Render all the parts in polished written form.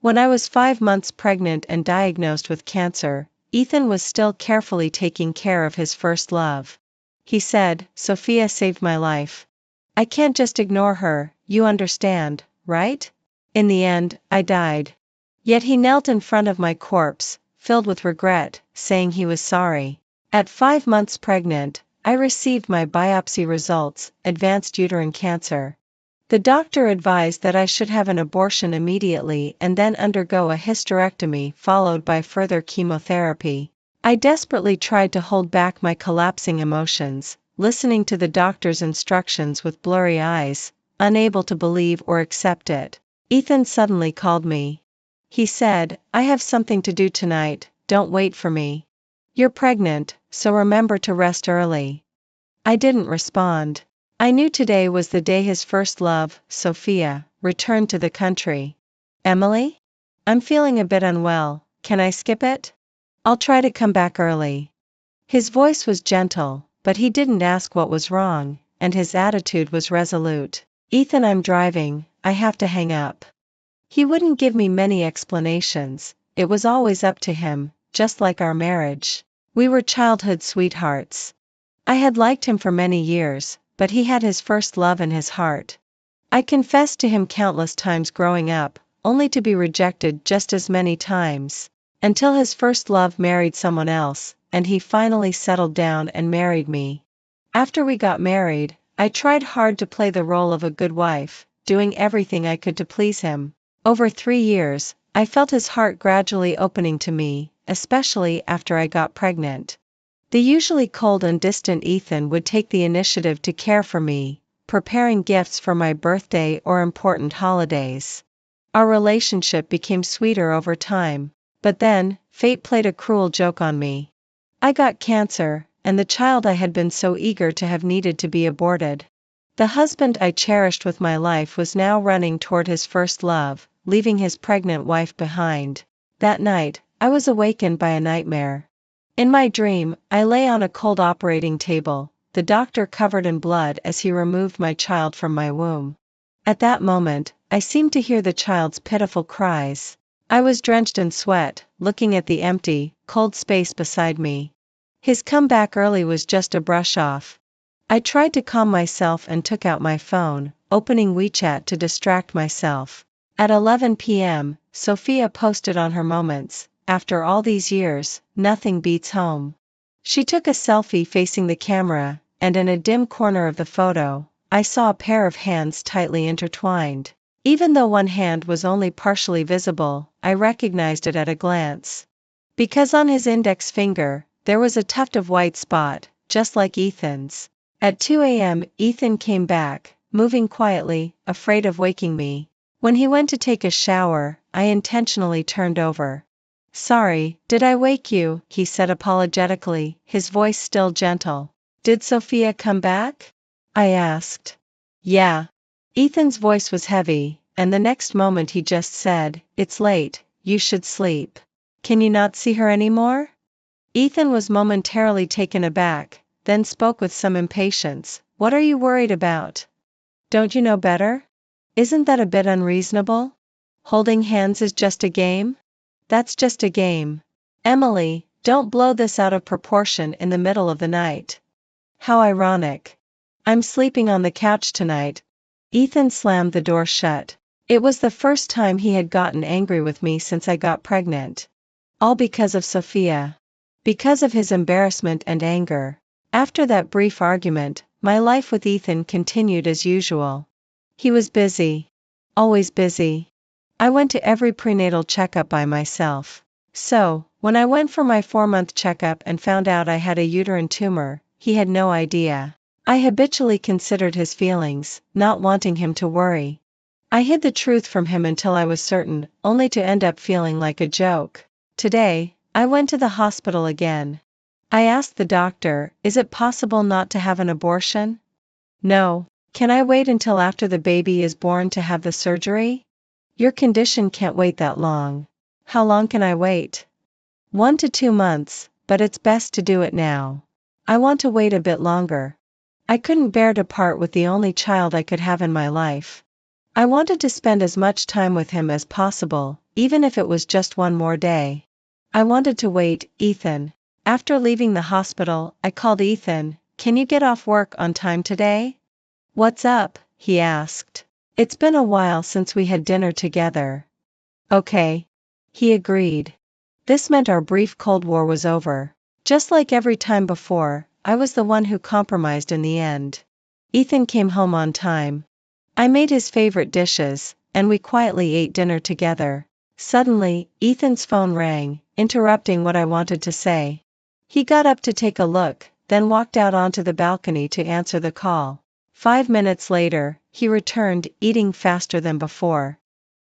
When I was 5 months pregnant and diagnosed with cancer, Ethan was still carefully taking care of his first love. He said, "Sophia saved my life. I can't just ignore her, you understand, right? In the end, I died." Yet he knelt in front of my corpse, filled with regret, saying he was sorry. At 5 months pregnant, I received my biopsy results, advanced uterine cancer. The doctor advised that I should have an abortion immediately and then undergo a hysterectomy followed by further chemotherapy. I desperately tried to hold back my collapsing emotions, listening to the doctor's instructions with blurry eyes, unable to believe or accept it. Ethan suddenly called me. He said, "I have something to do tonight, don't wait for me. You're pregnant, so remember to rest early." I didn't respond. I knew today was the day his first love, Sophia, returned to the country. "Emily? I'm feeling a bit unwell, can I skip it? I'll try to come back early." His voice was gentle, but he didn't ask what was wrong, and his attitude was resolute. "Ethan, I'm driving, I have to hang up." He wouldn't give me many explanations, it was always up to him, just like our marriage. We were childhood sweethearts. I had liked him for many years, but he had his first love in his heart. I confessed to him countless times growing up, only to be rejected just as many times, until his first love married someone else, and he finally settled down and married me. After we got married, I tried hard to play the role of a good wife, doing everything I could to please him. Over 3 years, I felt his heart gradually opening to me, especially after I got pregnant. The usually cold and distant Ethan would take the initiative to care for me, preparing gifts for my birthday or important holidays. Our relationship became sweeter over time, but then, fate played a cruel joke on me. I got cancer, and the child I had been so eager to have needed to be aborted. The husband I cherished with my life was now running toward his first love, leaving his pregnant wife behind. That night, I was awakened by a nightmare. In my dream, I lay on a cold operating table, the doctor covered in blood as he removed my child from my womb. At that moment, I seemed to hear the child's pitiful cries. I was drenched in sweat, looking at the empty, cold space beside me. His comeback early was just a brush off. I tried to calm myself and took out my phone, opening WeChat to distract myself. At 11 p.m., Sophia posted on her moments, "After all these years, nothing beats home." She took a selfie facing the camera, and in a dim corner of the photo, I saw a pair of hands tightly intertwined. Even though one hand was only partially visible, I recognized it at a glance. Because on his index finger, there was a tuft of white spot, just like Ethan's. At 2 a.m., Ethan came back, moving quietly, afraid of waking me. When he went to take a shower, I intentionally turned over. "Sorry, did I wake you?" he said apologetically, his voice still gentle. "Did Sophia come back?" I asked. "Yeah." Ethan's voice was heavy, and the next moment he just said, "It's late, you should sleep. Can you not see her anymore?" Ethan was momentarily taken aback, then spoke with some impatience. "What are you worried about? Don't you know better? Isn't that a bit unreasonable? Holding hands is just a game? That's just a game. Emily, don't blow this out of proportion in the middle of the night." How ironic. "I'm sleeping on the couch tonight." Ethan slammed the door shut. It was the first time he had gotten angry with me since I got pregnant. All because of Sophia. Because of his embarrassment and anger. After that brief argument, my life with Ethan continued as usual. He was busy. Always busy. I went to every prenatal checkup by myself. So, when I went for my 4-month checkup and found out I had a uterine tumor, he had no idea. I habitually considered his feelings, not wanting him to worry. I hid the truth from him until I was certain, only to end up feeling like a joke. Today, I went to the hospital again. I asked the doctor, "Is it possible not to have an abortion?" "No. Can I wait until after the baby is born to have the surgery?" "Your condition can't wait that long." "How long can I wait?" 1 to 2 months, but it's best to do it now. I want to wait a bit longer. I couldn't bear to part with the only child I could have in my life. I wanted to spend as much time with him as possible, even if it was just one more day. I wanted to wait, Ethan. After leaving the hospital, I called Ethan. Can you get off work on time today? What's up? He asked. It's been a while since we had dinner together. Okay. He agreed. This meant our brief Cold War was over. Just like every time before, I was the one who compromised in the end. Ethan came home on time. I made his favorite dishes, and we quietly ate dinner together. Suddenly, Ethan's phone rang, interrupting what I wanted to say. He got up to take a look, then walked out onto the balcony to answer the call. 5 minutes later, he returned, eating faster than before.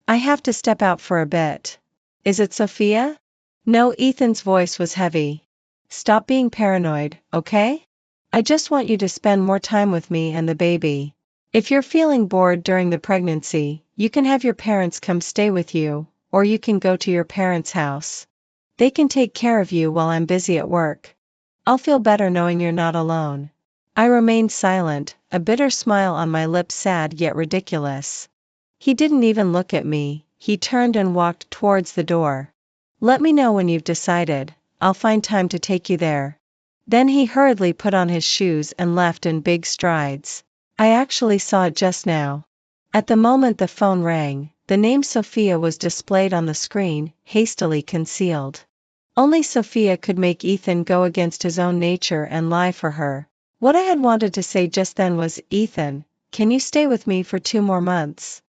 I have to step out for a bit. Is it Sophia? No, Ethan's voice was heavy. Stop being paranoid, okay? I just want you to spend more time with me and the baby. If you're feeling bored during the pregnancy, you can have your parents come stay with you, or you can go to your parents' house. They can take care of you while I'm busy at work. I'll feel better knowing you're not alone. I remained silent, a bitter smile on my lips, sad yet ridiculous. He didn't even look at me. He turned and walked towards the door. Let me know when you've decided. I'll find time to take you there. Then he hurriedly put on his shoes and left in big strides. I actually saw it just now. At the moment the phone rang, the name Sophia was displayed on the screen, hastily concealed. Only Sophia could make Ethan go against his own nature and lie for her. What I had wanted to say just then was, Ethan, can you stay with me for 2 more months?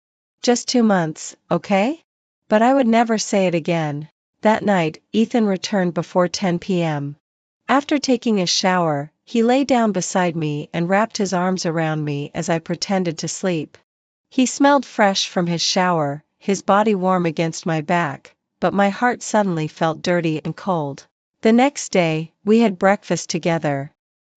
Just 2 months, okay? But I would never say it again. That night, Ethan returned before 10 p.m. After taking a shower, he lay down beside me and wrapped his arms around me as I pretended to sleep. He smelled fresh from his shower, his body warm against my back, but my heart suddenly felt dirty and cold. The next day, we had breakfast together.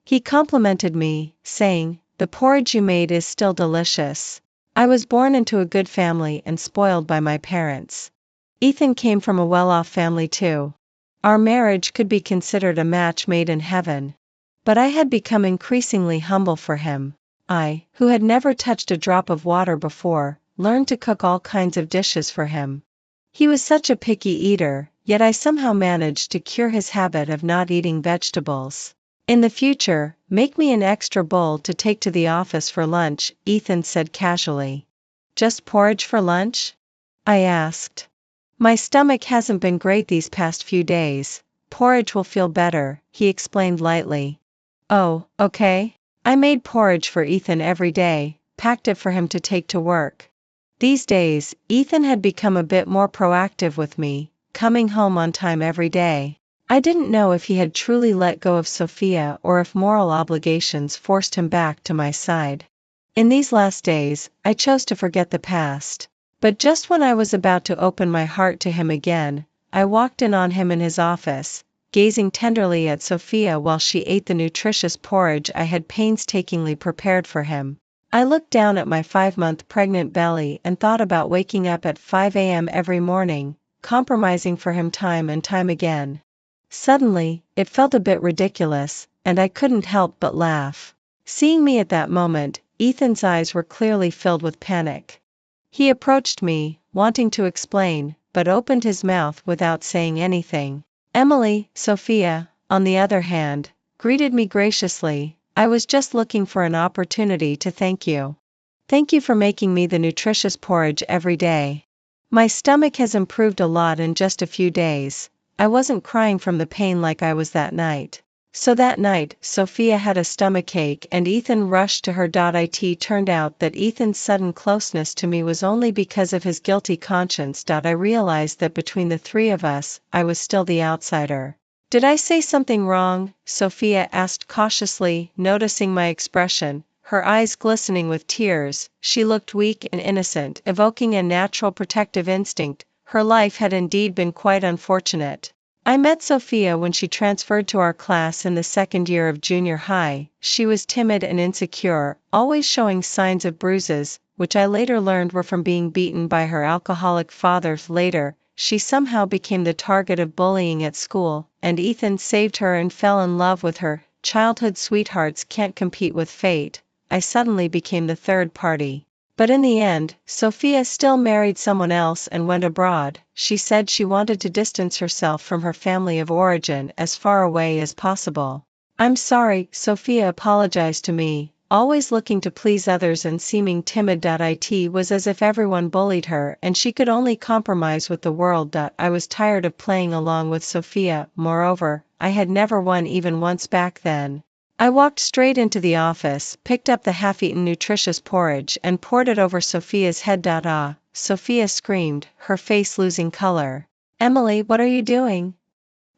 He complimented me, saying, "The porridge you made is still delicious." I was born into a good family and spoiled by my parents. Ethan came from a well-off family too. Our marriage could be considered a match made in heaven. But I had become increasingly humble for him. I, who had never touched a drop of water before, learned to cook all kinds of dishes for him. He was such a picky eater, yet I somehow managed to cure his habit of not eating vegetables. In the future, make me an extra bowl to take to the office for lunch, Ethan said casually. Just porridge for lunch? I asked. My stomach hasn't been great these past few days. Porridge will feel better, he explained lightly. Oh, okay. I made porridge for Ethan every day, packed it for him to take to work. These days, Ethan had become a bit more proactive with me, coming home on time every day. I didn't know if he had truly let go of Sophia or if moral obligations forced him back to my side. In these last days, I chose to forget the past. But just when I was about to open my heart to him again, I walked in on him in his office, gazing tenderly at Sophia while she ate the nutritious porridge I had painstakingly prepared for him. I looked down at my 5-month pregnant belly and thought about waking up at 5 a.m. every morning, compromising for him time and time again. Suddenly, it felt a bit ridiculous, and I couldn't help but laugh. Seeing me at that moment, Ethan's eyes were clearly filled with panic. He approached me, wanting to explain, but opened his mouth without saying anything. Emily, Sophia, on the other hand, greeted me graciously. I was just looking for an opportunity to thank you. Thank you for making me the nutritious porridge every day. My stomach has improved a lot in just a few days. I wasn't crying from the pain like I was that night. So that night, Sophia had a stomachache and Ethan rushed to her. It turned out that Ethan's sudden closeness to me was only because of his guilty conscience. I realized that between the 3 of us, I was still the outsider. Did I say something wrong? Sophia asked cautiously, noticing my expression, her eyes glistening with tears. She looked weak and innocent, evoking a natural protective instinct. Her life had indeed been quite unfortunate. I met Sophia when she transferred to our class in the 2nd year of junior high. She was timid and insecure, always showing signs of bruises, which I later learned were from being beaten by her alcoholic father. Later, she somehow became the target of bullying at school, and Ethan saved her and fell in love with her. Childhood sweethearts can't compete with fate. I suddenly became the third party. But in the end, Sophia still married someone else and went abroad. She said she wanted to distance herself from her family of origin as far away as possible. I'm sorry, Sophia apologized to me, always looking to please others and seeming timid. It was as if everyone bullied her and she could only compromise with the world. I was tired of playing along with Sophia. Moreover, I had never won even once back then. I walked straight into the office, picked up the half-eaten nutritious porridge and poured it over Sophia's head. Ah, Sophia screamed, her face losing color. Emily, what are you doing?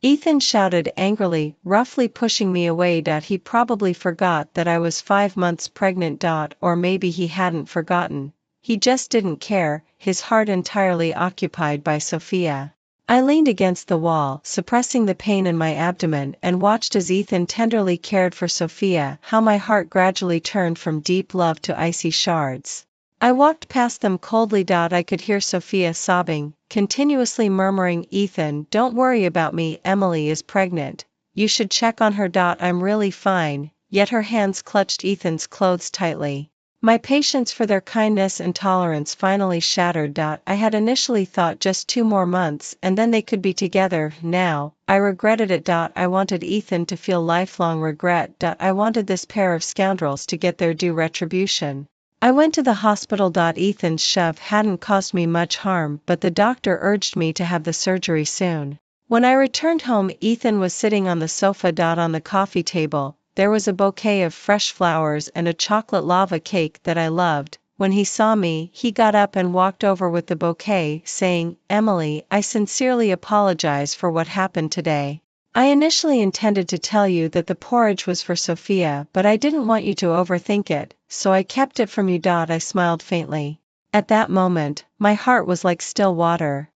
Ethan shouted angrily, roughly pushing me away. He probably forgot that I was 5 months pregnant. Or maybe he hadn't forgotten. He just didn't care, his heart entirely occupied by Sophia. I leaned against the wall, suppressing the pain in my abdomen, and watched as Ethan tenderly cared for Sophia. How my heart gradually turned from deep love to icy shards. I walked past them coldly. I could hear Sophia sobbing, continuously murmuring, Ethan, don't worry about me, Emily is pregnant. You should check on her. I'm really fine, yet her hands clutched Ethan's clothes tightly. My patience for their kindness and tolerance finally shattered. I had initially thought just 2 more months and then they could be together. Now, I regretted it. I wanted Ethan to feel lifelong regret. I wanted this pair of scoundrels to get their due retribution. I went to the hospital. Ethan's shove hadn't caused me much harm, but the doctor urged me to have the surgery soon. When I returned home, Ethan was sitting on the sofa. On the coffee table, there was a bouquet of fresh flowers and a chocolate lava cake that I loved. When he saw me, he got up and walked over with the bouquet, saying, Emily, I sincerely apologize for what happened today. I initially intended to tell you that the porridge was for Sophia, but I didn't want you to overthink it, so I kept it from you. I smiled faintly. At that moment, my heart was like still water.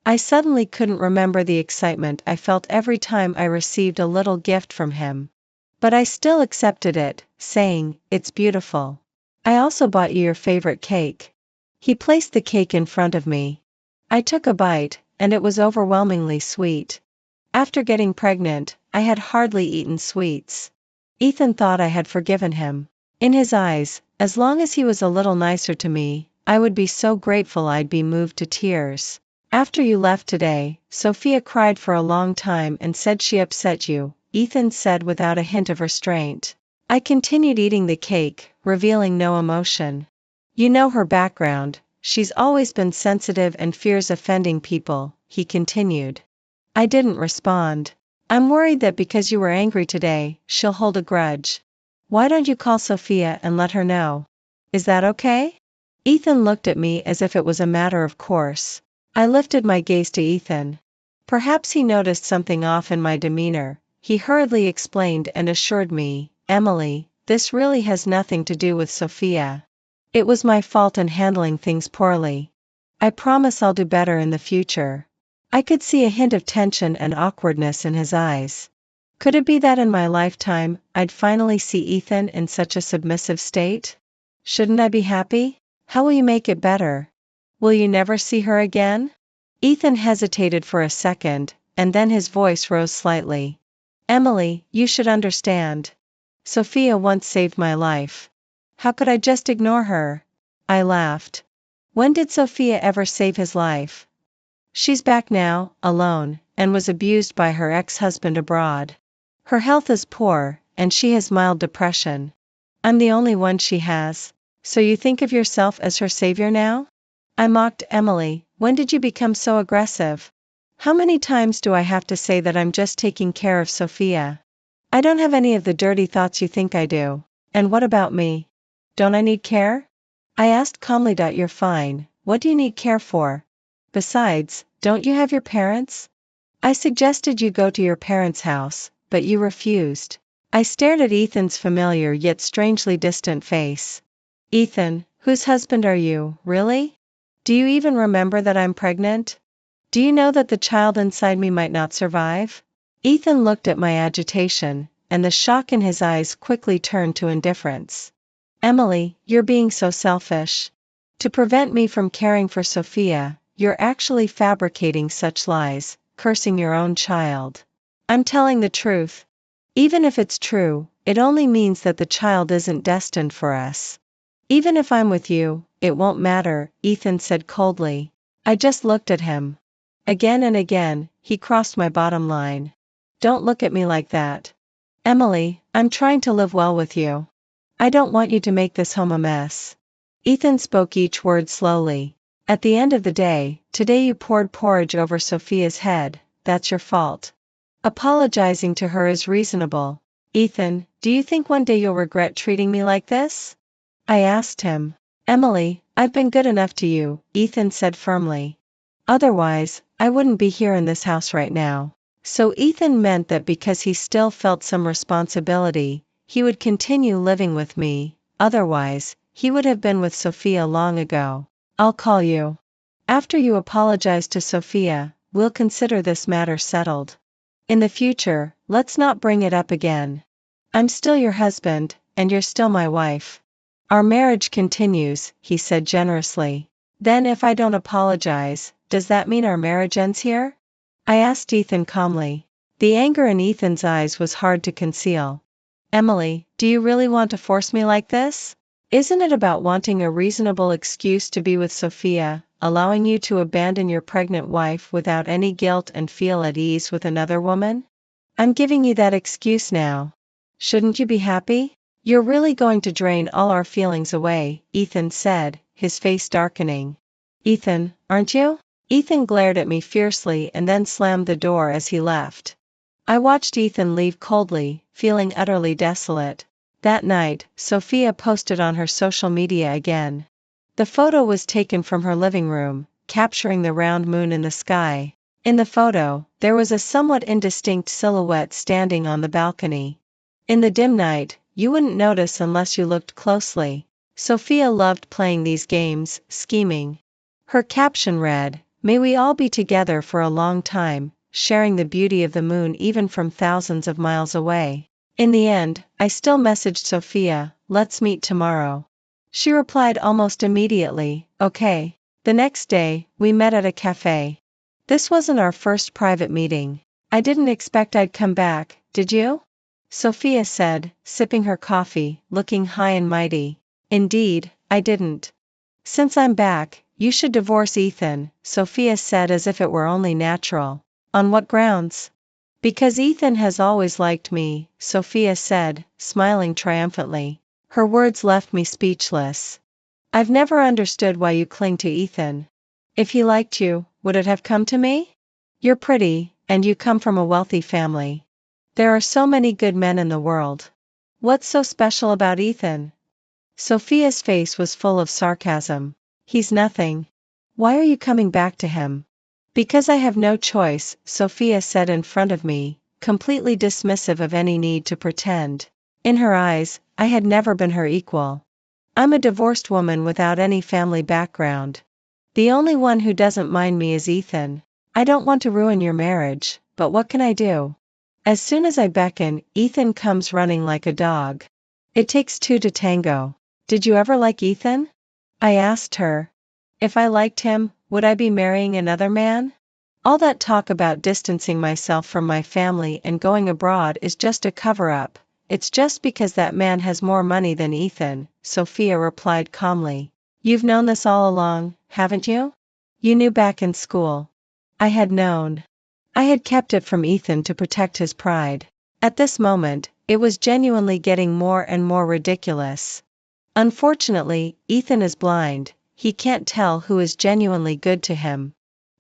I suddenly couldn't remember the excitement I felt every time I received a little gift from him. But I still accepted it, saying, it's beautiful. I also bought you your favorite cake. He placed the cake in front of me. I took a bite, and it was overwhelmingly sweet. After getting pregnant, I had hardly eaten sweets. Ethan thought I had forgiven him. In his eyes, as long as he was a little nicer to me, I would be so grateful I'd be moved to tears. After you left today, Sophia cried for a long time and said she upset you, Ethan said without a hint of restraint. I continued eating the cake, revealing no emotion. You know her background, she's always been sensitive and fears offending people, he continued. I didn't respond. I'm worried that because you were angry today, she'll hold a grudge. Why don't you call Sophia and let her know? Is that okay? Ethan looked at me as if it was a matter of course. I lifted my gaze to Ethan. Perhaps he noticed something off in my demeanor. He hurriedly explained and assured me, Emily, this really has nothing to do with Sophia. It was my fault in handling things poorly. I promise I'll do better in the future. I could see a hint of tension and awkwardness in his eyes. Could it be that in my lifetime, I'd finally see Ethan in such a submissive state? Shouldn't I be happy? How will you make it better? Will you never see her again? Ethan hesitated for a second, and then his voice rose slightly. Emily, you should understand. Sophia once saved my life. How could I just ignore her? I laughed. When did Sophia ever save his life? She's back now, alone, and was abused by her ex-husband abroad. Her health is poor, and she has mild depression. I'm the only one she has. So you think of yourself as her savior now? I mocked. Emily, when did you become so aggressive? How many times do I have to say that I'm just taking care of Sophia? I don't have any of the dirty thoughts you think I do. And what about me? Don't I need care? I asked calmly. You're fine, what do you need care for? Besides, don't you have your parents? I suggested you go to your parents' house, but you refused. I stared at Ethan's familiar yet strangely distant face. Ethan, whose husband are you, really? Do you even remember that I'm pregnant? Do you know that the child inside me might not survive? Ethan looked at my agitation, and the shock in his eyes quickly turned to indifference. Emily, you're being so selfish. To prevent me from caring for Sophia, you're actually fabricating such lies, cursing your own child. I'm telling the truth. Even if it's true, it only means that the child isn't destined for us. Even if I'm with you, it won't matter, Ethan said coldly. I just looked at him. Again and again, he crossed my bottom line. Don't look at me like that. Emily, I'm trying to live well with you. I don't want you to make this home a mess. Ethan spoke each word slowly. At the end of the day, today you poured porridge over Sophia's head, that's your fault. Apologizing to her is reasonable. Ethan, do you think one day you'll regret treating me like this? I asked him. Emily, I've been good enough to you, Ethan said firmly. Otherwise, I wouldn't be here in this house right now. So Ethan meant that because he still felt some responsibility, he would continue living with me, otherwise, he would have been with Sophia long ago. I'll call you. After you apologize to Sophia, we'll consider this matter settled. In the future, let's not bring it up again. I'm still your husband, and you're still my wife. Our marriage continues, he said generously. Then if I don't apologize, does that mean our marriage ends here? I asked Ethan calmly. The anger in Ethan's eyes was hard to conceal. Emily, do you really want to force me like this? Isn't it about wanting a reasonable excuse to be with Sophia, allowing you to abandon your pregnant wife without any guilt and feel at ease with another woman? I'm giving you that excuse now. Shouldn't you be happy? You're really going to drain all our feelings away, Ethan said, his face darkening. Ethan, aren't you? Ethan glared at me fiercely and then slammed the door as he left. I watched Ethan leave coldly, feeling utterly desolate. That night, Sophia posted on her social media again. The photo was taken from her living room, capturing the round moon in the sky. In the photo, there was a somewhat indistinct silhouette standing on the balcony. In the dim night, you wouldn't notice unless you looked closely. Sophia loved playing these games, scheming. Her caption read, "May we all be together for a long time, sharing the beauty of the moon even from thousands of miles away." In the end, I still messaged Sophia, "Let's meet tomorrow." She replied almost immediately, "Okay." The next day, we met at a cafe. This wasn't our first private meeting. I didn't expect I'd come back, did you? Sophia said, sipping her coffee, looking high and mighty. Indeed, I didn't. Since I'm back, you should divorce Ethan, Sophia said as if it were only natural. On what grounds? Because Ethan has always liked me, Sophia said, smiling triumphantly. Her words left me speechless. I've never understood why you cling to Ethan. If he liked you, would it have come to me? You're pretty, and you come from a wealthy family. There are so many good men in the world. What's so special about Ethan? Sophia's face was full of sarcasm. He's nothing. Why are you coming back to him? Because I have no choice, Sophia said in front of me, completely dismissive of any need to pretend. In her eyes, I had never been her equal. I'm a divorced woman without any family background. The only one who doesn't mind me is Ethan. I don't want to ruin your marriage, but what can I do? As soon as I beckon, Ethan comes running like a dog. It takes two to tango. Did you ever like Ethan? I asked her. If I liked him, would I be marrying another man? All that talk about distancing myself from my family and going abroad is just a cover-up. It's just because that man has more money than Ethan, Sophia replied calmly. You've known this all along, haven't you? You knew back in school. I had known. I had kept it from Ethan to protect his pride. At this moment, it was genuinely getting more and more ridiculous. Unfortunately, Ethan is blind, he can't tell who is genuinely good to him.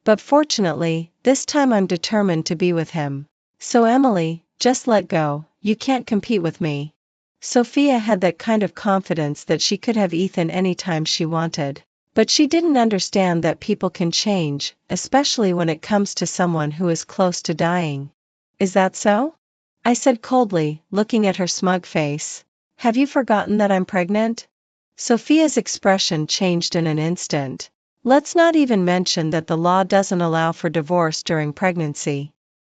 But fortunately, this time I'm determined to be with him. So Emily, just let go, you can't compete with me. Sophia had that kind of confidence that she could have Ethan anytime she wanted. But she didn't understand that people can change, especially when it comes to someone who is close to dying. Is that so? I said coldly, looking at her smug face. Have you forgotten that I'm pregnant? Sophia's expression changed in an instant. Let's not even mention that the law doesn't allow for divorce during pregnancy.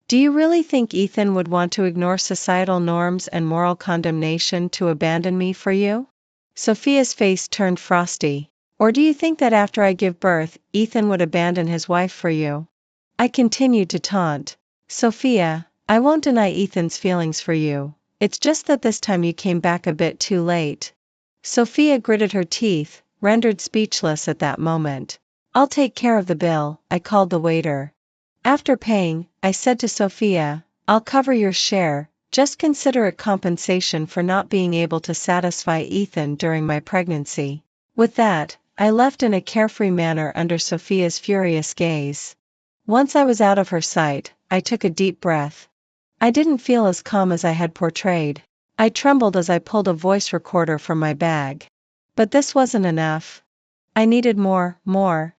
Do you really think Ethan would want to ignore societal norms and moral condemnation to abandon me for you? Sophia's face turned frosty. Or do you think that after I give birth, Ethan would abandon his wife for you? I continued to taunt. Sophia, I won't deny Ethan's feelings for you. It's just that this time you came back a bit too late. Sophia gritted her teeth, rendered speechless at that moment. I'll take care of the bill, I called the waiter. After paying, I said to Sophia, I'll cover your share, just consider it compensation for not being able to satisfy Ethan during my pregnancy. With that, I left in a carefree manner under Sophia's furious gaze. Once I was out of her sight, I took a deep breath. I didn't feel as calm as I had portrayed. I trembled as I pulled a voice recorder from my bag. But this wasn't enough. I needed more.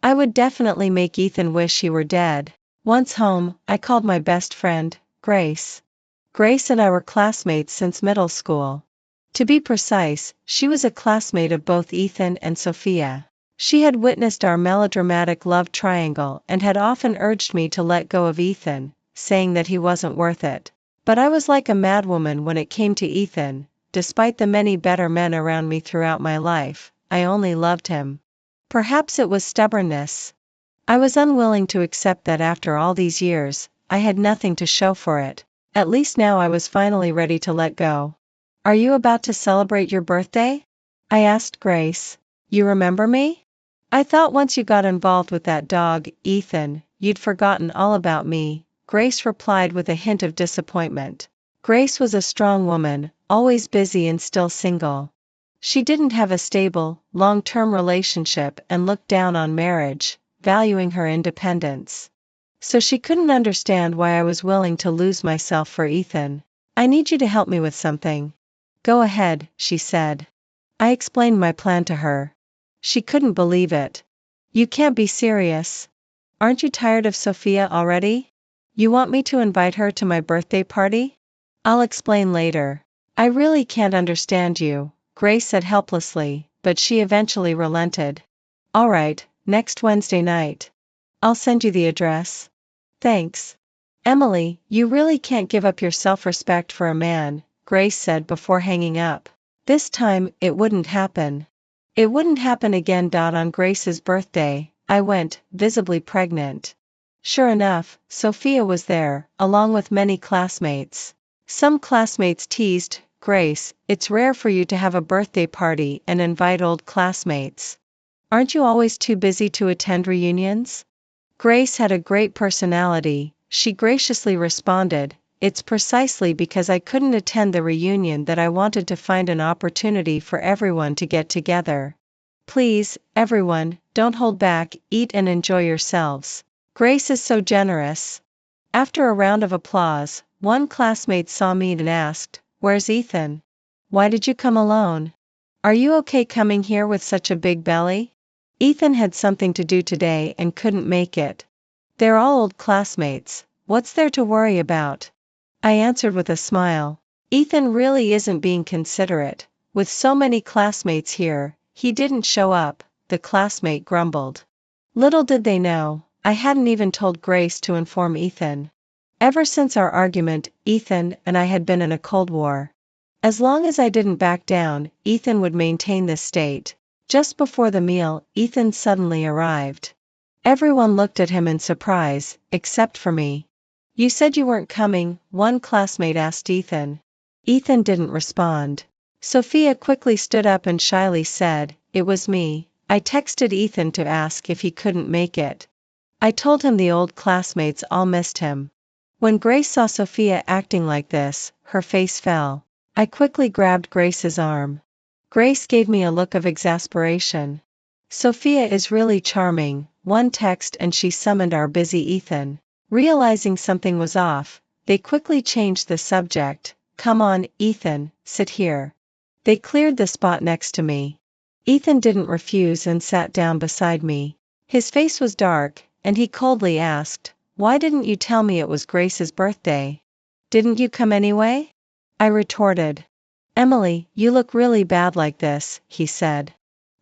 I would definitely make Ethan wish he were dead. Once home, I called my best friend, Grace. Grace and I were classmates since middle school. To be precise, she was a classmate of both Ethan and Sophia. She had witnessed our melodramatic love triangle and had often urged me to let go of Ethan, saying that he wasn't worth it. But I was like a madwoman when it came to Ethan. Despite the many better men around me throughout my life, I only loved him. Perhaps it was stubbornness. I was unwilling to accept that after all these years, I had nothing to show for it. At least now I was finally ready to let go. Are you about to celebrate your birthday? I asked Grace. You remember me? I thought once you got involved with that dog, Ethan, you'd forgotten all about me, Grace replied with a hint of disappointment. Grace was a strong woman, always busy and still single. She didn't have a stable, long-term relationship and looked down on marriage, valuing her independence. So she couldn't understand why I was willing to lose myself for Ethan. I need you to help me with something. Go ahead, she said. I explained my plan to her. She couldn't believe it. You can't be serious. Aren't you tired of Sophia already? You want me to invite her to my birthday party? I'll explain later. I really can't understand you, Grace said helplessly, but she eventually relented. All right, next Wednesday night. I'll send you the address. Thanks. Emily, you really can't give up your self-respect for a man, Grace said before hanging up. This time, it wouldn't happen. It wouldn't happen again. On Grace's birthday, I went, visibly pregnant. Sure enough, Sophia was there, along with many classmates. Some classmates teased, Grace, it's rare for you to have a birthday party and invite old classmates. Aren't you always too busy to attend reunions? Grace had a great personality, she graciously responded. It's precisely because I couldn't attend the reunion that I wanted to find an opportunity for everyone to get together. Please, everyone, don't hold back, eat and enjoy yourselves. Grace is so generous. After a round of applause, one classmate saw me and asked, Where's Ethan? Why did you come alone? Are you okay coming here with such a big belly? Ethan had something to do today and couldn't make it. They're all old classmates, what's there to worry about? I answered with a smile. Ethan really isn't being considerate. With so many classmates here, he didn't show up, the classmate grumbled. Little did they know, I hadn't even told Grace to inform Ethan. Ever since our argument, Ethan and I had been in a cold war. As long as I didn't back down, Ethan would maintain this state. Just before the meal, Ethan suddenly arrived. Everyone looked at him in surprise, except for me. You said you weren't coming, one classmate asked Ethan. Ethan didn't respond. Sophia quickly stood up and shyly said, It was me. I texted Ethan to ask if he couldn't make it. I told him the old classmates all missed him. When Grace saw Sophia acting like this, her face fell. I quickly grabbed Grace's arm. Grace gave me a look of exasperation. Sophia is really charming, one text and she summoned our busy Ethan. Realizing something was off, they quickly changed the subject. Come on, Ethan, sit here. They cleared the spot next to me. Ethan didn't refuse and sat down beside me. His face was dark, and he coldly asked, Why didn't you tell me it was Grace's birthday? Didn't you come anyway? I retorted. Emily, you look really bad like this, he said.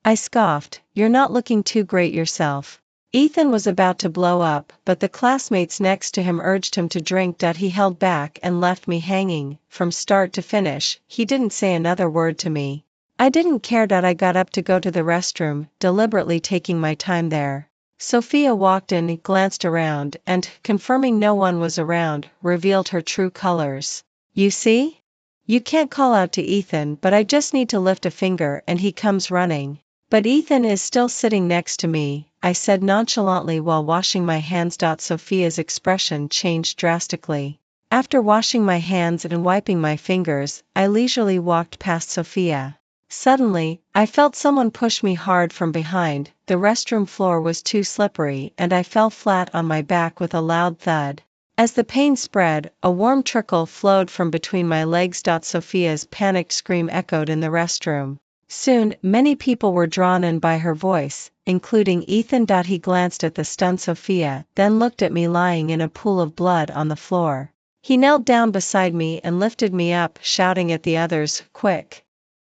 I scoffed, You're not looking too great yourself. Ethan was about to blow up, but the classmates next to him urged him to drink. He held back and left me hanging. From start to finish, he didn't say another word to me. I didn't care. I got up to go to the restroom, deliberately taking my time there. Sophia walked in, glanced around, and, confirming no one was around, revealed her true colors. You see? You can't call out to Ethan, but I just need to lift a finger and he comes running. But Ethan is still sitting next to me, I said nonchalantly while washing my hands. Sophia's expression changed drastically. After washing my hands and wiping my fingers, I leisurely walked past Sophia. Suddenly, I felt someone push me hard from behind. The restroom floor was too slippery and I fell flat on my back with a loud thud. As the pain spread, a warm trickle flowed from between my legs. Sophia's panicked scream echoed in the restroom. Soon, many people were drawn in by her voice, including Ethan. He glanced at the stunned Sophia, then looked at me lying in a pool of blood on the floor. He knelt down beside me and lifted me up, shouting at the others, "Quick!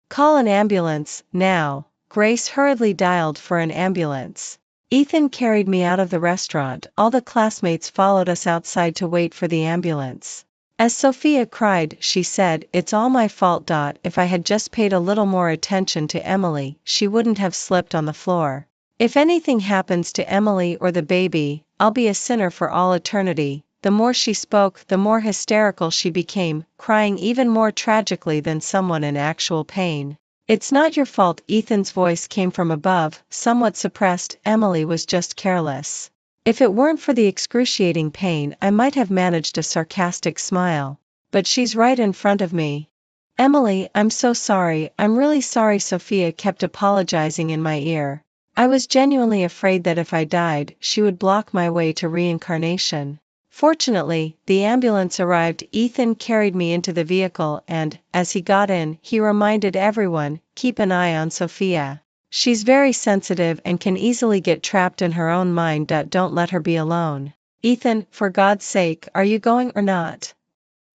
Call an ambulance, now." Grace hurriedly dialed for an ambulance. Ethan carried me out of the restaurant. All the classmates followed us outside to wait for the ambulance. As Sophia cried, she said, "It's all my fault. If I had just paid a little more attention to Emily, she wouldn't have slipped on the floor. If anything happens to Emily or the baby, I'll be a sinner for all eternity." The more she spoke, the more hysterical she became, crying even more tragically than someone in actual pain. "It's not your fault." Ethan's voice came from above, somewhat suppressed. "Emily was just careless." If it weren't for the excruciating pain, I might have managed a sarcastic smile. "But she's right in front of me." "Emily, I'm so sorry, I'm really sorry." Sophia kept apologizing in my ear. I was genuinely afraid that if I died, she would block my way to reincarnation. Fortunately, the ambulance arrived. Ethan carried me into the vehicle and, as he got in, he reminded everyone, "Keep an eye on Sophia. She's very sensitive and can easily get trapped in her own mind. Don't let her be alone." "Ethan, for God's sake, are you going or not?"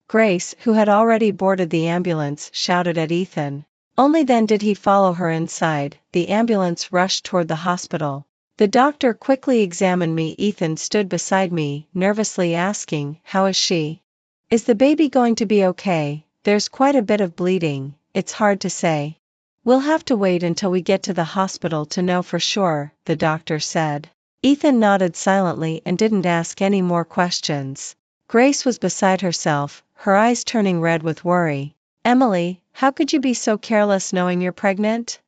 Grace, who had already boarded the ambulance, shouted at Ethan. Only then did he follow her inside. The ambulance rushed toward the hospital. The doctor quickly examined me. Ethan stood beside me, nervously asking, "How is she? Is the baby going to be okay?" "There's quite a bit of bleeding, it's hard to say. We'll have to wait until we get to the hospital to know for sure," the doctor said. Ethan nodded silently and didn't ask any more questions. Grace was beside herself, her eyes turning red with worry. "Emily, how could you be so careless knowing you're pregnant?"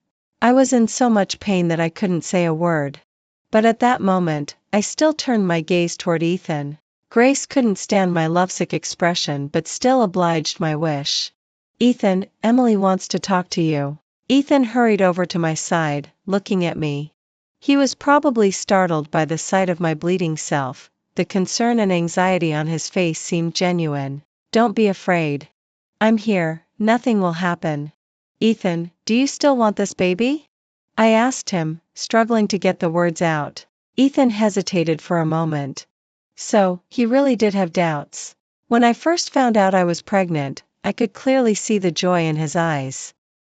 I was in so much pain that I couldn't say a word. But at that moment, I still turned my gaze toward Ethan. Grace couldn't stand my lovesick expression but still obliged my wish. "Ethan, Emily wants to talk to you." Ethan hurried over to my side, looking at me. He was probably startled by the sight of my bleeding self. The concern and anxiety on his face seemed genuine. "Don't be afraid. I'm here, nothing will happen." "Ethan, do you still want this baby?" I asked him, struggling to get the words out. Ethan hesitated for a moment. So, he really did have doubts. When I first found out I was pregnant, I could clearly see the joy in his eyes.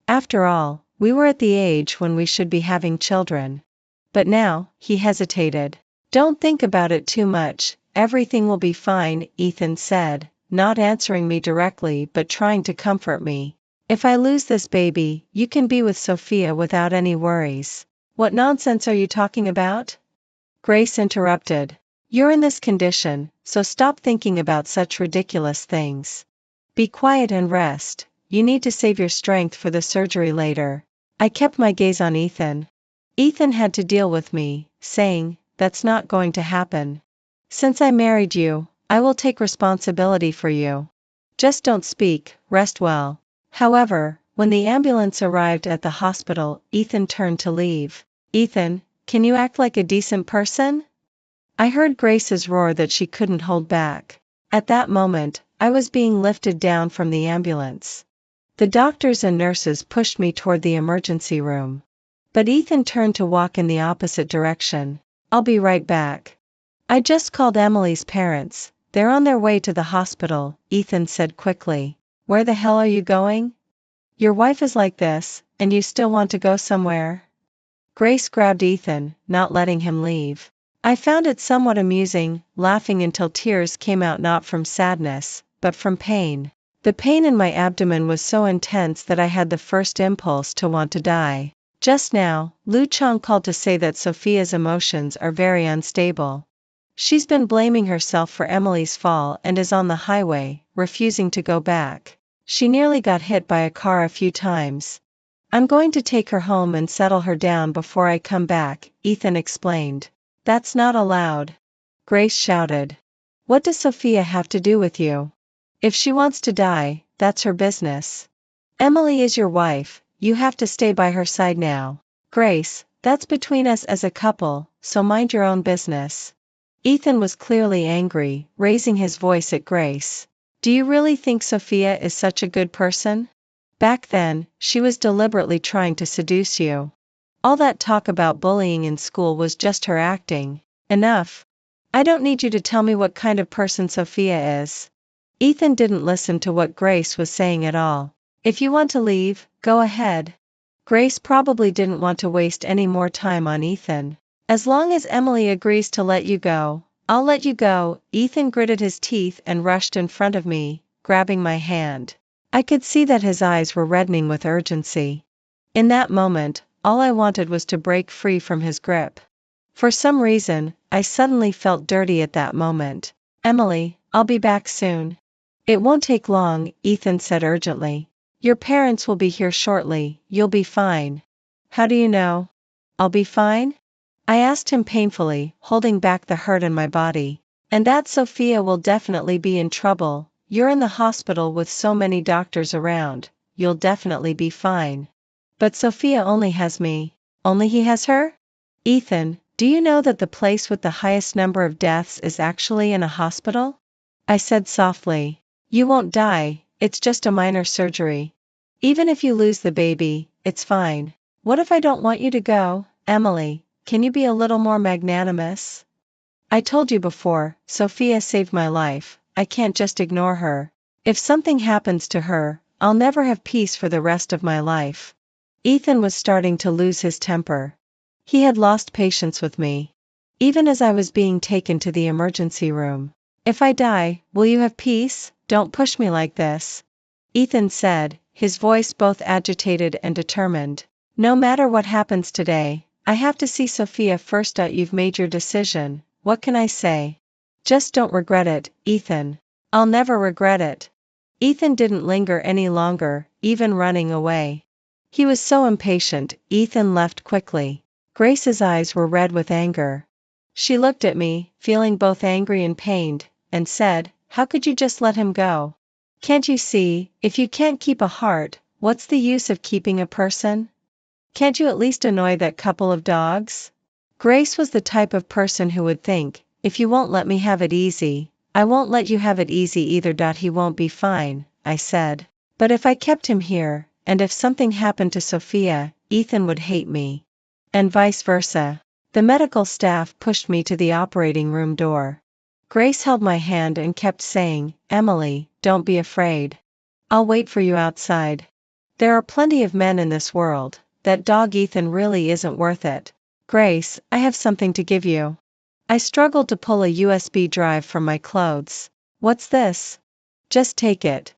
After all, we were at the age when we should be having children. But now, he hesitated. "Don't think about it too much, everything will be fine," Ethan said, not answering me directly but trying to comfort me. "If I lose this baby, you can be with Sophia without any worries." "What nonsense are you talking about?" Grace interrupted. "You're in this condition, so stop thinking about such ridiculous things. Be quiet and rest, you need to save your strength for the surgery later." I kept my gaze on Ethan. Ethan had to deal with me, saying, "That's not going to happen. Since I married you, I will take responsibility for you. Just don't speak, rest well." However, when the ambulance arrived at the hospital, Ethan turned to leave. "Ethan, can you act like a decent person?" I heard Grace's roar that she couldn't hold back. At that moment, I was being lifted down from the ambulance. The doctors and nurses pushed me toward the emergency room. But Ethan turned to walk in the opposite direction. "I'll be right back. I just called Emily's parents, they're on their way to the hospital," Ethan said quickly. "Where the hell are you going? Your wife is like this, and you still want to go somewhere?" Grace grabbed Ethan, not letting him leave. I found it somewhat amusing, laughing until tears came out, not from sadness, but from pain. The pain in my abdomen was so intense that I had the first impulse to want to die. Just now, Lu Chang called to say that Sophia's emotions are very unstable. She's been blaming herself for Emily's fall and is on the highway, refusing to go back. She nearly got hit by a car a few times. I'm going to take her home and settle her down before I come back, Ethan explained. That's not allowed. Grace shouted. What does Sophia have to do with you? If she wants to die, that's her business. Emily is your wife, you have to stay by her side now. Grace, that's between us as a couple, so mind your own business. Ethan was clearly angry, raising his voice at Grace. Do you really think Sophia is such a good person? Back then, she was deliberately trying to seduce you. All that talk about bullying in school was just her acting. Enough. I don't need you to tell me what kind of person Sophia is. Ethan didn't listen to what Grace was saying at all. If you want to leave, go ahead. Grace probably didn't want to waste any more time on Ethan. As long as Emily agrees to let you go, I'll let you go. Ethan gritted his teeth and rushed in front of me, grabbing my hand. I could see that his eyes were reddening with urgency. In that moment, all I wanted was to break free from his grip. For some reason, I suddenly felt dirty at that moment. Emily, I'll be back soon. It won't take long, Ethan said urgently. Your parents will be here shortly, you'll be fine. How do you know? I'll be fine? I asked him painfully, holding back the hurt in my body. And that Sophia will definitely be in trouble. You're in the hospital with so many doctors around, you'll definitely be fine. But Sophia only has me. Only he has her? Ethan, do you know that the place with the highest number of deaths is actually in a hospital? I said softly. You won't die, it's just a minor surgery. Even if you lose the baby, it's fine. What if I don't want you to go, Emily? Can you be a little more magnanimous? I told you before, Sophia saved my life, I can't just ignore her. If something happens to her, I'll never have peace for the rest of my life. Ethan was starting to lose his temper. He had lost patience with me. Even as I was being taken to the emergency room. If I die, will you have peace? Don't push me like this. Ethan said, his voice both agitated and determined. No matter what happens today, I have to see Sophia first. You've made your decision, what can I say? Just don't regret it, Ethan. I'll never regret it. Ethan didn't linger any longer, even running away. He was so impatient, Ethan left quickly. Grace's eyes were red with anger. She looked at me, feeling both angry and pained, and said, how could you just let him go? Can't you see, if you can't keep a heart, what's the use of keeping a person? Can't you at least annoy that couple of dogs? Grace was the type of person who would think, if you won't let me have it easy, I won't let you have it easy either. He won't be fine, I said. But if I kept him here, and if something happened to Sophia, Ethan would hate me. And vice versa. The medical staff pushed me to the operating room door. Grace held my hand and kept saying, Emily, don't be afraid. I'll wait for you outside. There are plenty of men in this world. That dog Ethan really isn't worth it. Grace, I have something to give you. I struggled to pull a USB drive from my clothes. What's this? Just take it.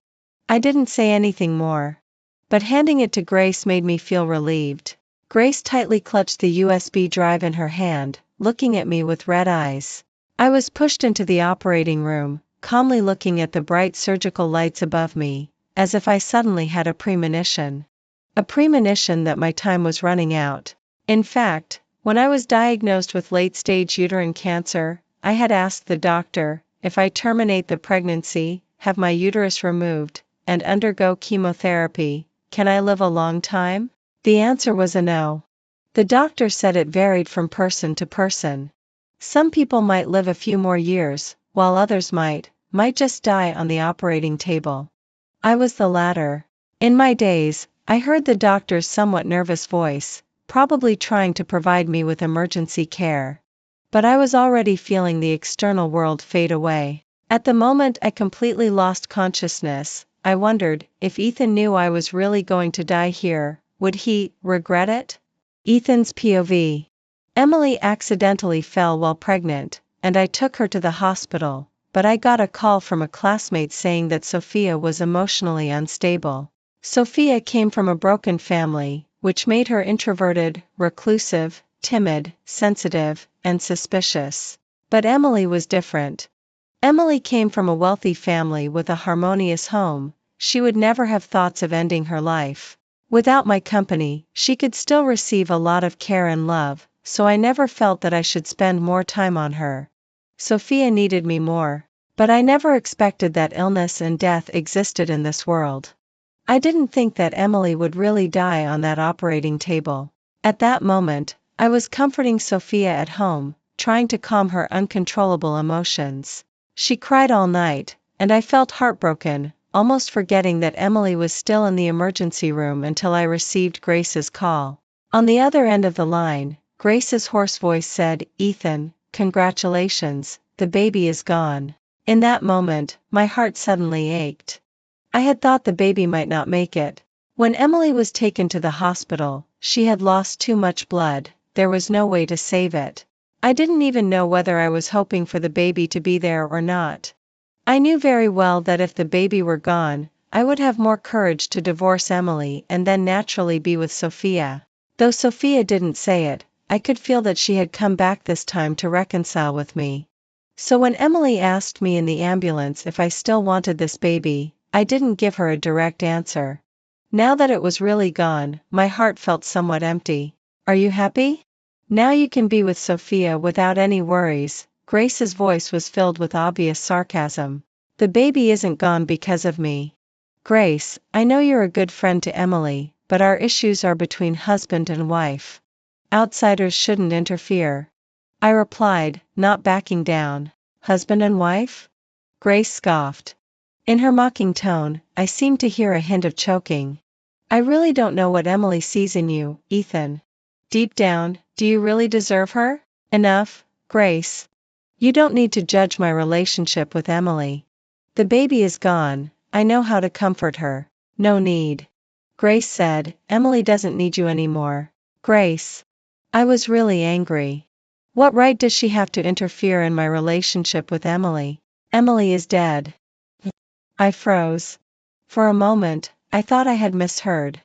I didn't say anything more. But handing it to Grace made me feel relieved. Grace tightly clutched the USB drive in her hand, looking at me with red eyes. I was pushed into the operating room, calmly looking at the bright surgical lights above me, as if I suddenly had a premonition. A premonition that my time was running out. In fact, when I was diagnosed with late-stage uterine cancer, I had asked the doctor, if I terminate the pregnancy, have my uterus removed, and undergo chemotherapy, can I live a long time? The answer was a no. The doctor said it varied from person to person. Some people might live a few more years, while others might just die on the operating table. I was the latter. In my daze, I heard the doctor's somewhat nervous voice, probably trying to provide me with emergency care. But I was already feeling the external world fade away. At the moment I completely lost consciousness, I wondered, if Ethan knew I was really going to die here, would he regret it? Ethan's POV. Emily accidentally fell while pregnant, and I took her to the hospital, but I got a call from a classmate saying that Sophia was emotionally unstable. Sophia came from a broken family, which made her introverted, reclusive, timid, sensitive, and suspicious. But Emily was different. Emily came from a wealthy family with a harmonious home. she would never have thoughts of ending her life. Without my company, she could still receive a lot of care and love, so I never felt that I should spend more time on her. Sophia needed me more. But I never expected that illness and death existed in this world. I didn't think that Emily would really die on that operating table. At that moment, I was comforting Sophia at home, trying to calm her uncontrollable emotions. She cried all night, and I felt heartbroken, almost forgetting that Emily was still in the emergency room until I received Grace's call. On the other end of the line, Grace's hoarse voice said, "Ethan, congratulations, the baby is gone." In that moment, my heart suddenly ached. I had thought the baby might not make it. When Emily was taken to the hospital, she had lost too much blood, there was no way to save it. I didn't even know whether I was hoping for the baby to be there or not. I knew very well that if the baby were gone, I would have more courage to divorce Emily and then naturally be with Sophia. Though Sophia didn't say it, I could feel that she had come back this time to reconcile with me. So when Emily asked me in the ambulance if I still wanted this baby, I didn't give her a direct answer. Now that it was really gone, my heart felt somewhat empty. "Are you happy? Now you can be with Sophia without any worries." Grace's voice was filled with obvious sarcasm. "The baby isn't gone because of me. Grace, I know you're a good friend to Emily, but our issues are between husband and wife. Outsiders shouldn't interfere." I replied, not backing down. "Husband and wife?" Grace scoffed. In her mocking tone, I seemed to hear a hint of choking. "I really don't know what Emily sees in you, Ethan. Deep down, do you really deserve her?" "Enough, Grace. You don't need to judge my relationship with Emily. The baby is gone, I know how to comfort her." "No need." Grace said, "Emily doesn't need you anymore." "Grace." I was really angry. What right does she have to interfere in my relationship with Emily? Emily is dead. I froze. For a moment, I thought I had misheard.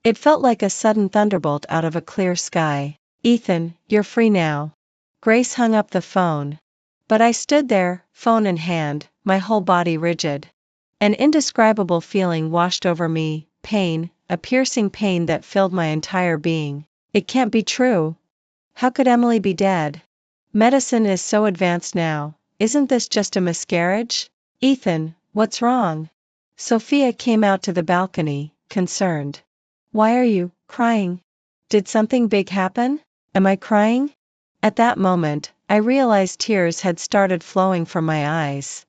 It felt like a sudden thunderbolt out of a clear sky. "Ethan, you're free now." Grace hung up the phone. But I stood there, phone in hand, my whole body rigid. An indescribable feeling washed over me, pain, a piercing pain that filled my entire being. It can't be true. How could Emily be dead? Medicine is so advanced now, isn't this just a miscarriage? "Ethan, what's wrong?" Sophia came out to the balcony, concerned. "Why are you crying? Did something big happen? Am I crying?" At that moment, I realized tears had started flowing from my eyes.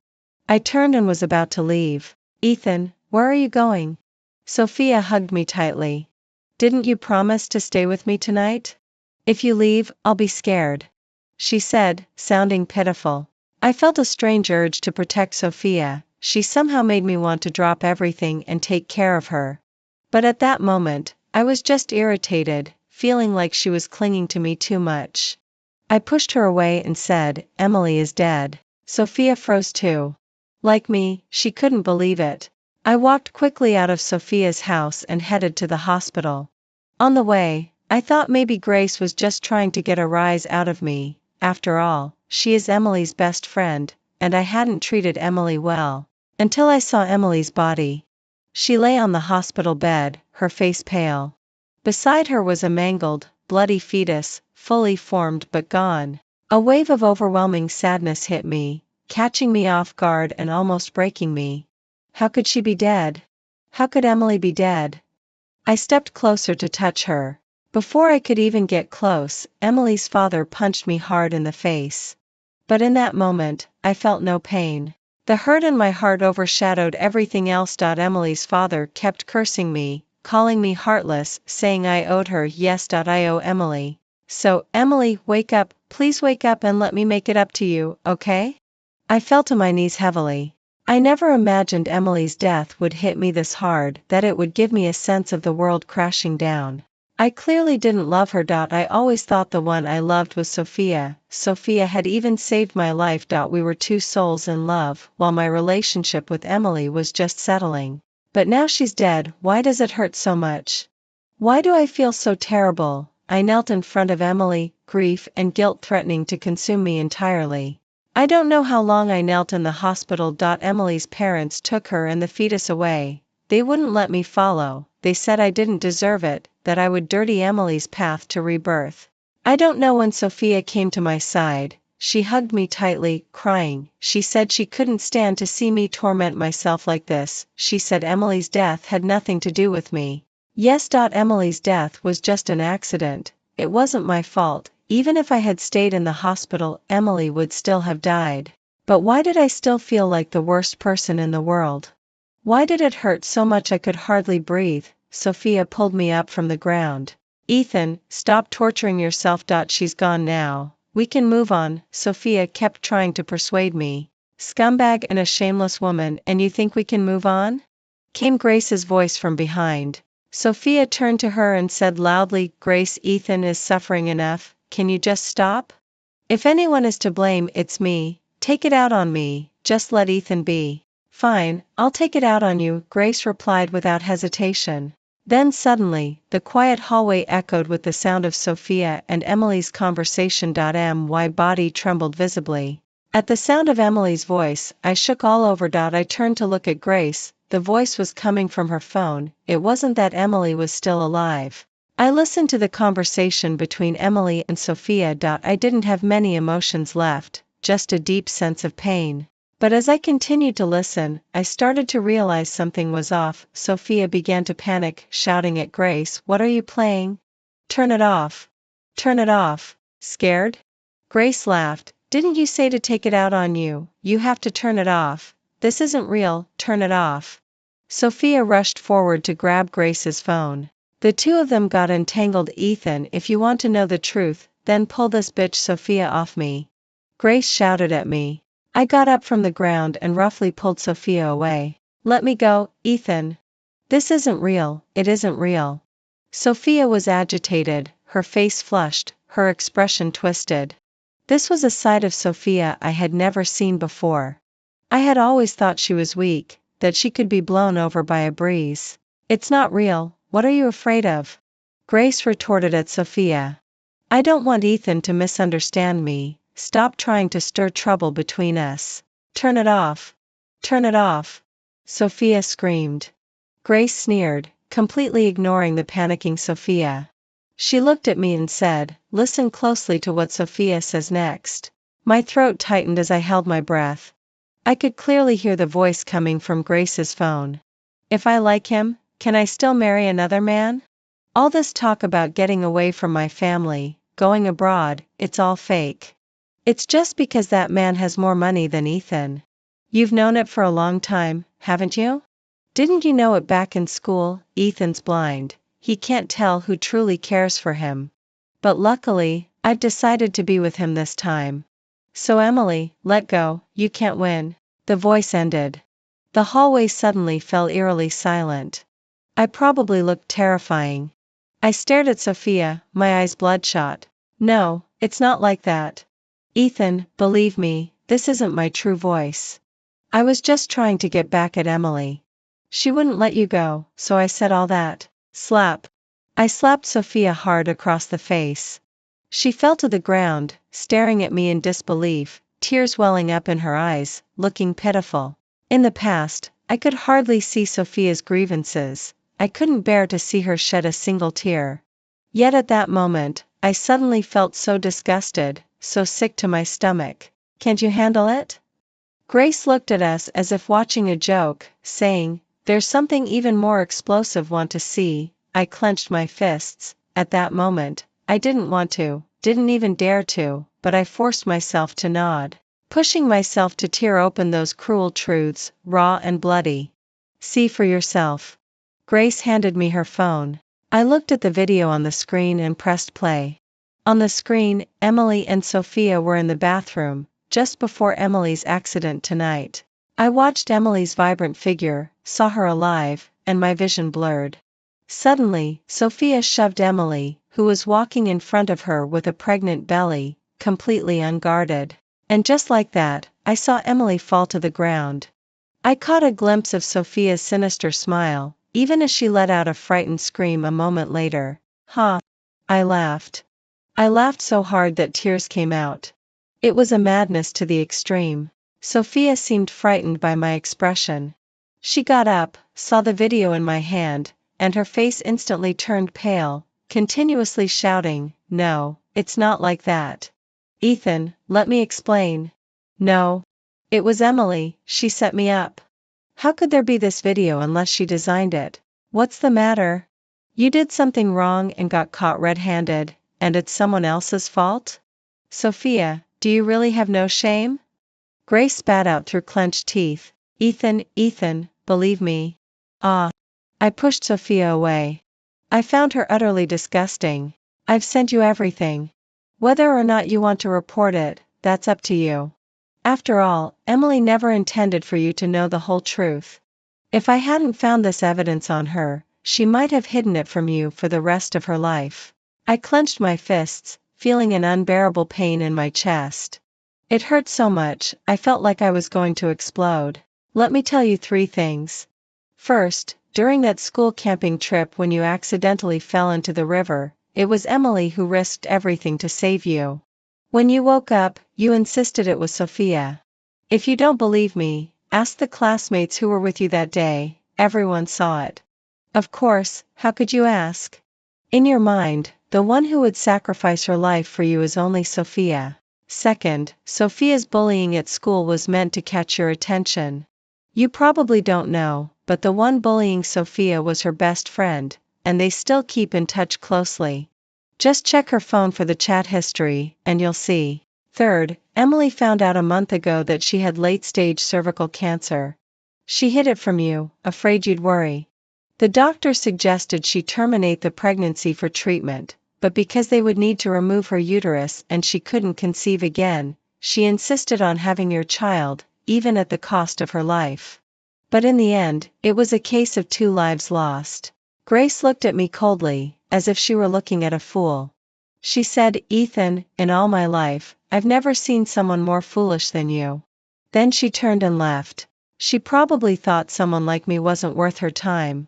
I turned and was about to leave. "Ethan, where are you going?" Sophia hugged me tightly. "Didn't you promise to stay with me tonight? If you leave, I'll be scared," she said, sounding pitiful. I felt a strange urge to protect Sophia. She somehow made me want to drop everything and take care of her. But at that moment, I was just irritated, feeling like she was clinging to me too much. I pushed her away and said, "Emily is dead." Sophia froze too. Like me, she couldn't believe it. I walked quickly out of Sophia's house and headed to the hospital. On the way, I thought maybe Grace was just trying to get a rise out of me. After all, she is Emily's best friend, and I hadn't treated Emily well. Until I saw Emily's body. She lay on the hospital bed, her face pale. Beside her was a mangled, bloody fetus, fully formed but gone. A wave of overwhelming sadness hit me, catching me off guard and almost breaking me. How could she be dead? How could Emily be dead? I stepped closer to touch her. Before I could even get close, Emily's father punched me hard in the face. But in that moment, I felt no pain. The hurt in my heart overshadowed everything else. Emily's father kept cursing me, calling me heartless, saying I owed her. Yes, I owe Emily. So, Emily, wake up, please wake up and let me make it up to you, okay? I fell to my knees heavily. I never imagined Emily's death would hit me this hard, that it would give me a sense of the world crashing down. I clearly didn't love her. I always thought the one I loved was Sophia. Sophia had even saved my life. We were two souls in love, while my relationship with Emily was just settling. But now she's dead. Why does it hurt so much? Why do I feel so terrible? I knelt in front of Emily, grief and guilt threatening to consume me entirely. I don't know how long I knelt in the hospital. Emily's parents took her and the fetus away. They wouldn't let me follow, they said I didn't deserve it, that I would dirty Emily's path to rebirth. I don't know when Sophia came to my side, she hugged me tightly, crying. She said she couldn't stand to see me torment myself like this. She said Emily's death had nothing to do with me. Yes. Emily's death was just an accident. It wasn't my fault. Even if I had stayed in the hospital, Emily would still have died. But why did I still feel like the worst person in the world? Why did it hurt so much I could hardly breathe? Sophia pulled me up from the ground. Ethan, stop torturing yourself. She's gone now. We can move on. Sophia kept trying to persuade me. Scumbag and a shameless woman, and you think we can move on? Came Grace's voice from behind. Sophia turned to her and said loudly, Grace, Ethan is suffering enough, can you just stop? If anyone is to blame, it's me. Take it out on me, just let Ethan be. Fine, I'll take it out on you, Grace replied without hesitation. Then suddenly, the quiet hallway echoed with the sound of Sophia and Emily's conversation. My body trembled visibly. At the sound of Emily's voice, I shook all over. I turned to look at Grace. The voice was coming from her phone. It wasn't that Emily was still alive. I listened to the conversation between Emily and Sophia. I didn't have many emotions left, just a deep sense of pain. But as I continued to listen, I started to realize something was off. Sophia began to panic, shouting at Grace, What are you playing? Turn it off. Turn it off. Scared? Grace laughed. Didn't you say to take it out on you? You have to turn it off. This isn't real, turn it off. Sophia rushed forward to grab Grace's phone. The two of them got entangled. Ethan, if you want to know the truth, then pull this bitch Sophia off me. Grace shouted at me. I got up from the ground and roughly pulled Sophia away. Let me go, Ethan. This isn't real, it isn't real. Sophia was agitated, her face flushed, her expression twisted. This was a side of Sophia I had never seen before. I had always thought she was weak, that she could be blown over by a breeze. It's not real, what are you afraid of? Grace retorted at Sophia. I don't want Ethan to misunderstand me. Stop trying to stir trouble between us. Turn it off. Turn it off. Sophia screamed. Grace sneered, completely ignoring the panicking Sophia. She looked at me and said, Listen closely to what Sophia says next. My throat tightened as I held my breath. I could clearly hear the voice coming from Grace's phone. If I like him, can I still marry another man? All this talk about getting away from my family, going abroad, it's all fake. It's just because that man has more money than Ethan. You've known it for a long time, haven't you? Didn't you know it back in school? Ethan's blind. He can't tell who truly cares for him. But luckily, I've decided to be with him this time. So Emily, let go, you can't win. The voice ended. The hallway suddenly fell eerily silent. I probably looked terrifying. I stared at Sophia, my eyes bloodshot. No, it's not like that. Ethan, believe me, this isn't my true voice. I was just trying to get back at Emily. She wouldn't let you go, so I said all that. Slap. I slapped Sophia hard across the face. She fell to the ground, staring at me in disbelief, tears welling up in her eyes, looking pitiful. In the past, I could hardly see Sophia's grievances. I couldn't bear to see her shed a single tear. Yet at that moment, I suddenly felt so disgusted, so sick to my stomach. Can't you handle it? Grace looked at us as if watching a joke, saying, There's something even more explosive. Want to see? I clenched my fists. At that moment, I didn't want to, didn't even dare to, but I forced myself to nod, pushing myself to tear open those cruel truths, raw and bloody. See for yourself. Grace handed me her phone. I looked at the video on the screen and pressed play. On the screen, Emily and Sophia were in the bathroom, just before Emily's accident tonight. I watched Emily's vibrant figure, saw her alive, and my vision blurred. Suddenly, Sophia shoved Emily, who was walking in front of her with a pregnant belly, completely unguarded. And just like that, I saw Emily fall to the ground. I caught a glimpse of Sophia's sinister smile, even as she let out a frightened scream a moment later. Ha! I laughed. I laughed so hard that tears came out. It was a madness to the extreme. Sophia seemed frightened by my expression. She got up, saw the video in my hand, and her face instantly turned pale, continuously shouting, "No, it's not like that. Ethan, let me explain. No. It was Emily, she set me up. How could there be this video unless she designed it? What's the matter? You did something wrong and got caught red-handed, and it's someone else's fault? Sophia, do you really have no shame?" Grace spat out through clenched teeth. Ethan, believe me. Ah. I pushed Sophia away. I found her utterly disgusting. I've sent you everything. Whether or not you want to report it, that's up to you. After all, Emily never intended for you to know the whole truth. If I hadn't found this evidence on her, she might have hidden it from you for the rest of her life. I clenched my fists, feeling an unbearable pain in my chest. It hurt so much, I felt like I was going to explode. Let me tell you 3 things. First, during that school camping trip when you accidentally fell into the river, it was Emily who risked everything to save you. When you woke up, you insisted it was Sophia. If you don't believe me, ask the classmates who were with you that day, everyone saw it. Of course, how could you ask? In your mind, the one who would sacrifice her life for you is only Sophia. Second, Sophia's bullying at school was meant to catch your attention. You probably don't know, but the one bullying Sophia was her best friend, and they still keep in touch closely. Just check her phone for the chat history, and you'll see. Third, Emily found out a month ago that she had late-stage cervical cancer. She hid it from you, afraid you'd worry. The doctor suggested she terminate the pregnancy for treatment, but because they would need to remove her uterus and she couldn't conceive again, she insisted on having your child, even at the cost of her life. But in the end, it was a case of 2 lives lost. Grace looked at me coldly, as if she were looking at a fool. She said, "Ethan, in all my life, I've never seen someone more foolish than you." Then she turned and left. She probably thought someone like me wasn't worth her time.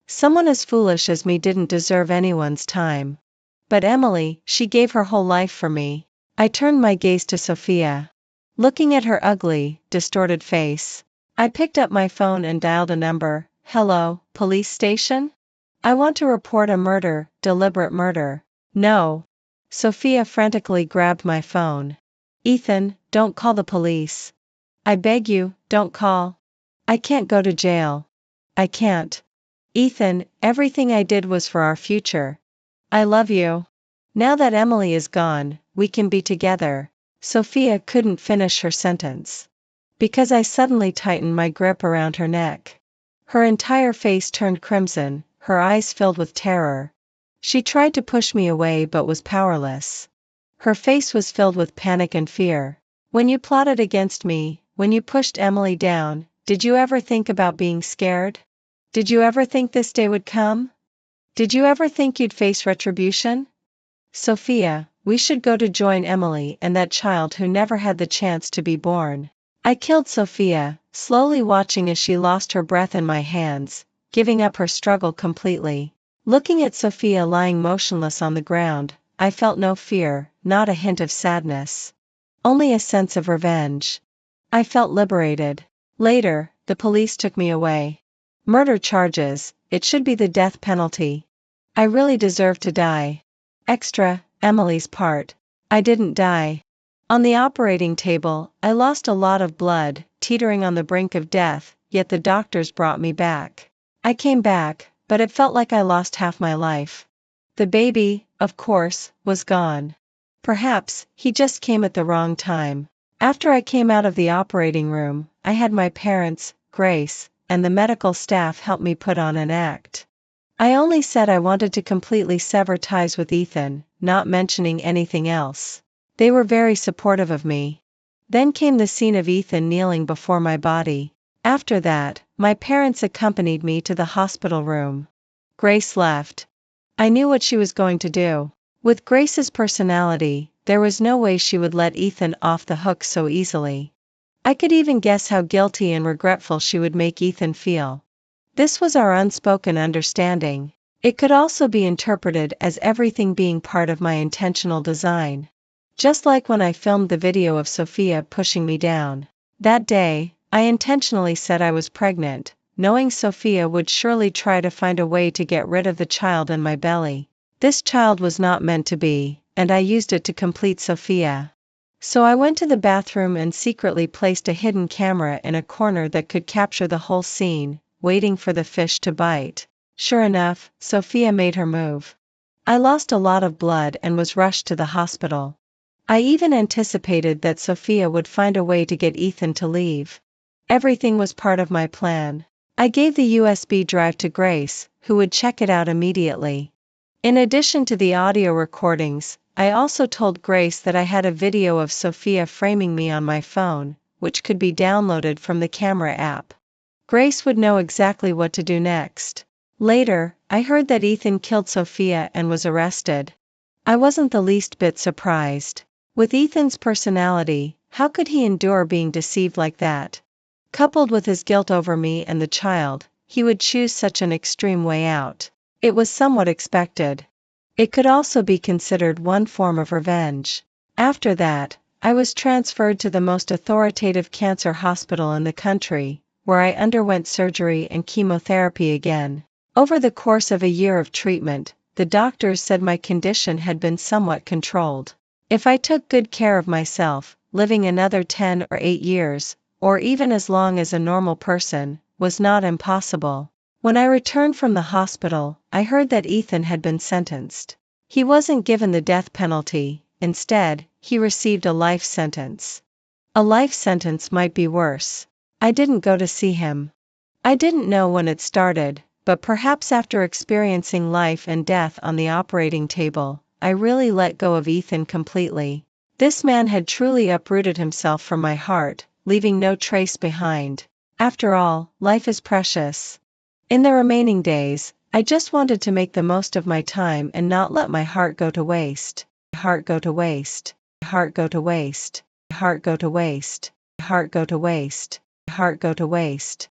Someone as foolish as me didn't deserve anyone's time. But Emily, she gave her whole life for me. I turned my gaze to Sophia. Looking at her ugly, distorted face, I picked up my phone and dialed a number. "Hello, police station? I want to report a murder, deliberate murder." "No." Sophia frantically grabbed my phone. "Ethan, don't call the police. I beg you, don't call. I can't go to jail. I can't. Ethan, everything I did was for our future. I love you. Now that Emily is gone, we can be together." Sophia couldn't finish her sentence. Because I suddenly tightened my grip around her neck. Her entire face turned crimson, her eyes filled with terror. She tried to push me away but was powerless. Her face was filled with panic and fear. "When you plotted against me, when you pushed Emily down, did you ever think about being scared? Did you ever think this day would come? Did you ever think you'd face retribution? Sophia, we should go to join Emily and that child who never had the chance to be born." I killed Sophia, slowly watching as she lost her breath in my hands, giving up her struggle completely. Looking at Sophia lying motionless on the ground, I felt no fear, not a hint of sadness. Only a sense of revenge. I felt liberated. Later, the police took me away. Murder charges, it should be the death penalty. I really deserve to die. Extra, Emily's part. I didn't die. On the operating table, I lost a lot of blood, teetering on the brink of death, yet the doctors brought me back. I came back, but it felt like I lost half my life. The baby, of course, was gone. Perhaps, he just came at the wrong time. After I came out of the operating room, I had my parents, Grace, and the medical staff help me put on an act. I only said I wanted to completely sever ties with Ethan, not mentioning anything else. They were very supportive of me. Then came the scene of Ethan kneeling before my body. After that, my parents accompanied me to the hospital room. Grace left. I knew what she was going to do. With Grace's personality, there was no way she would let Ethan off the hook so easily. I could even guess how guilty and regretful she would make Ethan feel. This was our unspoken understanding. It could also be interpreted as everything being part of my intentional design. Just like when I filmed the video of Sophia pushing me down. That day, I intentionally said I was pregnant, knowing Sophia would surely try to find a way to get rid of the child in my belly. This child was not meant to be, and I used it to complete Sophia. So I went to the bathroom and secretly placed a hidden camera in a corner that could capture the whole scene, waiting for the fish to bite. Sure enough, Sophia made her move. I lost a lot of blood and was rushed to the hospital. I even anticipated that Sophia would find a way to get Ethan to leave. Everything was part of my plan. I gave the USB drive to Grace, who would check it out immediately. In addition to the audio recordings, I also told Grace that I had a video of Sophia framing me on my phone, which could be downloaded from the camera app. Grace would know exactly what to do next. Later, I heard that Ethan killed Sophia and was arrested. I wasn't the least bit surprised. With Ethan's personality, how could he endure being deceived like that? Coupled with his guilt over me and the child, he would choose such an extreme way out. It was somewhat expected. It could also be considered one form of revenge. After that, I was transferred to the most authoritative cancer hospital in the country, where I underwent surgery and chemotherapy again. Over the course of a year of treatment, the doctors said my condition had been somewhat controlled. If I took good care of myself, living another 10 or 8 years, or even as long as a normal person, was not impossible. When I returned from the hospital, I heard that Ethan had been sentenced. He wasn't given the death penalty, instead, he received a life sentence. A life sentence might be worse. I didn't go to see him. I didn't know when it started, but perhaps after experiencing life and death on the operating table, I really let go of Ethan completely. This man had truly uprooted himself from my heart, leaving no trace behind. After all, life is precious. In the remaining days, I just wanted to make the most of my time and not let my heart go to waste. Heart go to waste. Heart go to waste. Heart go to waste. Heart go to waste. Heart go to waste.